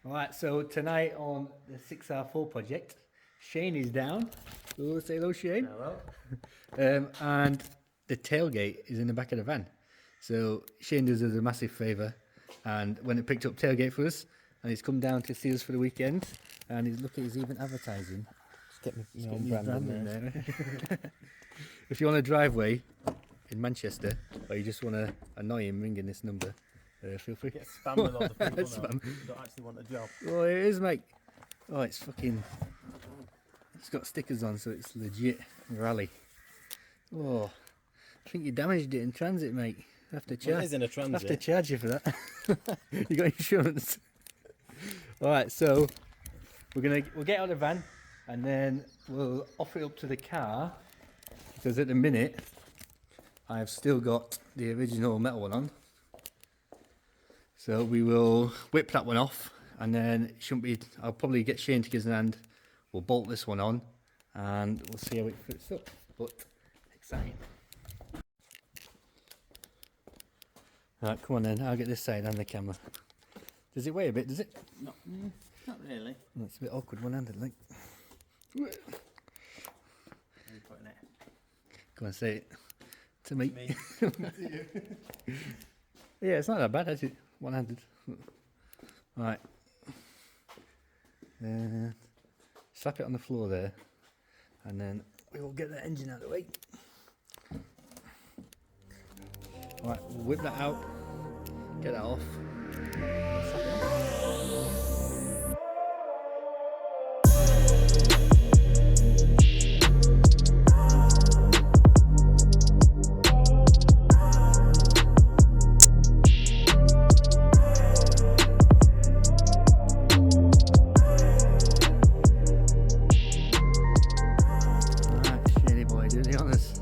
Alright, so tonight on the 6R4 project, Shane is down. Oh, say hello, Shane. Hello. And the tailgate is in the back of the van. So Shane does us a massive favour and went and picked up tailgate for us, and he's come down to see us for the weekend. And he's even advertising. Just get He's my getting own his brand in there. there. If you're on a driveway in Manchester, or you just want to annoy him ringing this number, feel free. Get spam with all the people now Spam. who don't actually want a job. Oh, it is, mate. Oh, it's fucking. It's got stickers on, so it's legit rally. Oh, I think you damaged it in transit, mate. I have to Well, it charge. is in a I have to transit. charge you for that. You got insurance. All right, so we'll get out of the van, and then we'll offer it up to the car, because at the minute I've still got the original metal one on. So we will whip that one off, and then it shouldn't be. I'll probably get Shane to give us an hand. We'll bolt this one on, and we'll see how it fits up. But exciting. Right, come on then. I'll get this side and the camera. Does it weigh a bit? Does it? Not really. It's a bit awkward one-handed, like. Where are you putting it? Go on, say it to me. Me. Yeah, it's not that bad, actually. One-handed. Right. Slap it on the floor there, and then we will get the engine out of the way. Right, we'll whip that out, get that off. Slap it on. Right, shady boy, do the honours.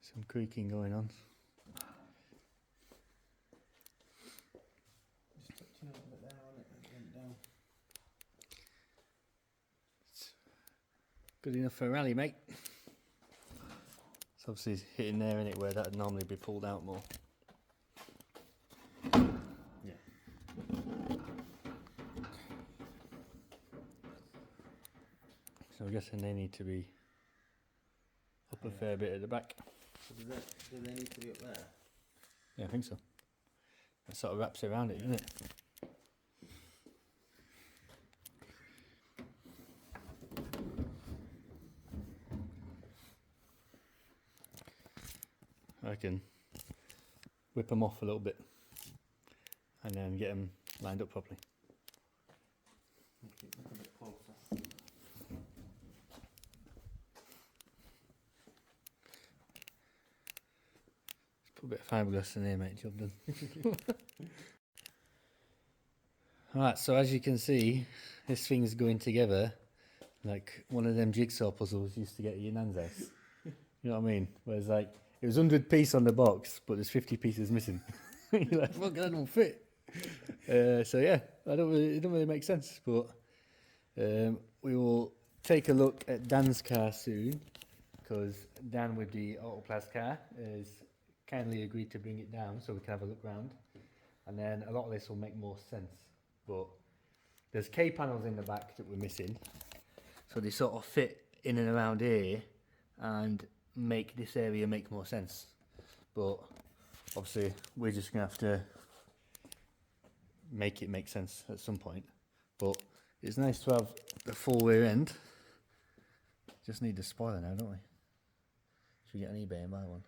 Some creaking going on. Just touching a little bit there on it and it went down. Good enough for a rally, mate. It's obviously hitting there, innit, where that'd normally be pulled out more. Yeah. So I'm guessing they need to be up a Yeah. fair bit at the back. So do they need to be up there? Yeah, I think so. It sort of wraps around it, doesn't it? I can whip them off a little bit and then get them lined up properly. Keep them a bit closer. Just put a bit of fiberglass in there, mate, job done. Alright, so as you can see, this thing's going together like one of them jigsaw puzzles you used to get at your nan's house. You know what I mean? Whereas like, it was 100 piece on the box, but there's 50 pieces missing. You're like, fuck, that don't fit. So yeah, it don't really make sense, but we will take a look at Dan's car soon, because Dan with the Autoplast car has kindly agreed to bring it down so we can have a look round, and then a lot of this will make more sense. But there's K panels in the back that we're missing, so they sort of fit in and around here and make this area make more sense. But obviously we're just gonna have to make it make sense at some point. But it's nice to have the full rear end. Just need the spoiler now, don't we? Should we get on eBay and buy one?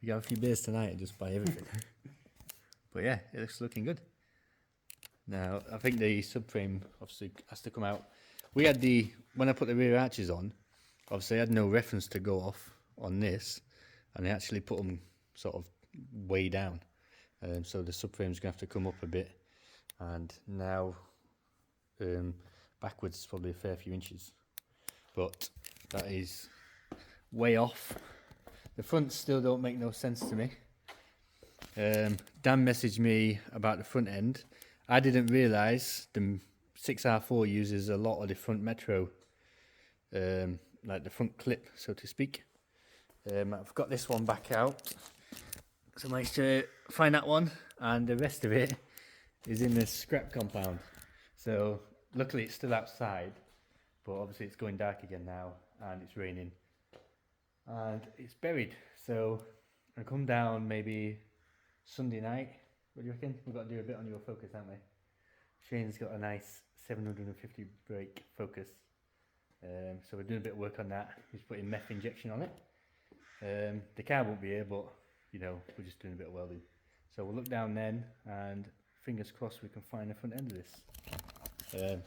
We got a few beers tonight and just buy everything. But yeah, it looks looking good. Now I think the subframe obviously has to come out. We had when I put the rear arches on, obviously I had no reference to go off on this, and I actually put them sort of way down. So the subframe's gonna have to come up a bit, and now backwards probably a fair few inches, but that is way off. The fronts still don't make no sense to me. Dan messaged me about the front end. I didn't realise the 6R4 uses a lot of the front metro, like the front clip, so to speak. I've got this one back out, so I managed to find that one, and the rest of it is in the scrap compound. So luckily it's still outside, but obviously it's going dark again now, and it's raining, and it's buried. So I'll come down maybe Sunday night. What do you reckon? We've got to do a bit on your focus, haven't we? Shane's got a nice 750 brake focus. So we're doing a bit of work on that. He's putting meth injection on it. The car won't be here, but you know, we're just doing a bit of welding. So we'll look down then, and fingers crossed we can find the front end of this.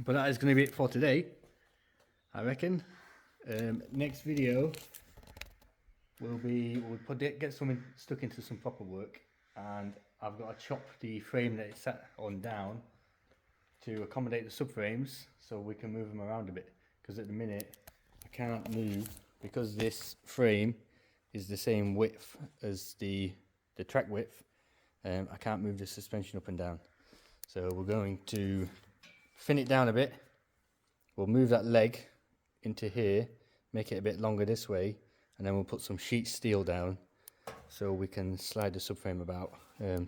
But that is going to be it for today, I reckon. Next video will be, get something stuck into some proper work, and I've got to chop the frame that it's sat on down to accommodate the subframes so we can move them around a bit, because at the minute I can't move, because this frame is the same width as the track width. I can't move the suspension up and down, so we're going to thin it down a bit. We'll move that leg into here, make it a bit longer this way, and then we'll put some sheet steel down so we can slide the subframe about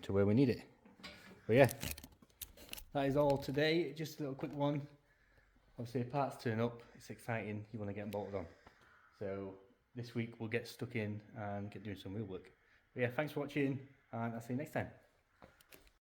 to where we need it. But yeah, that is all today. Just a little quick one. Obviously, if parts turn up, it's exciting. You want to get them bolted on. So this week we'll get stuck in and get doing some real work. But yeah, thanks for watching, and I'll see you next time.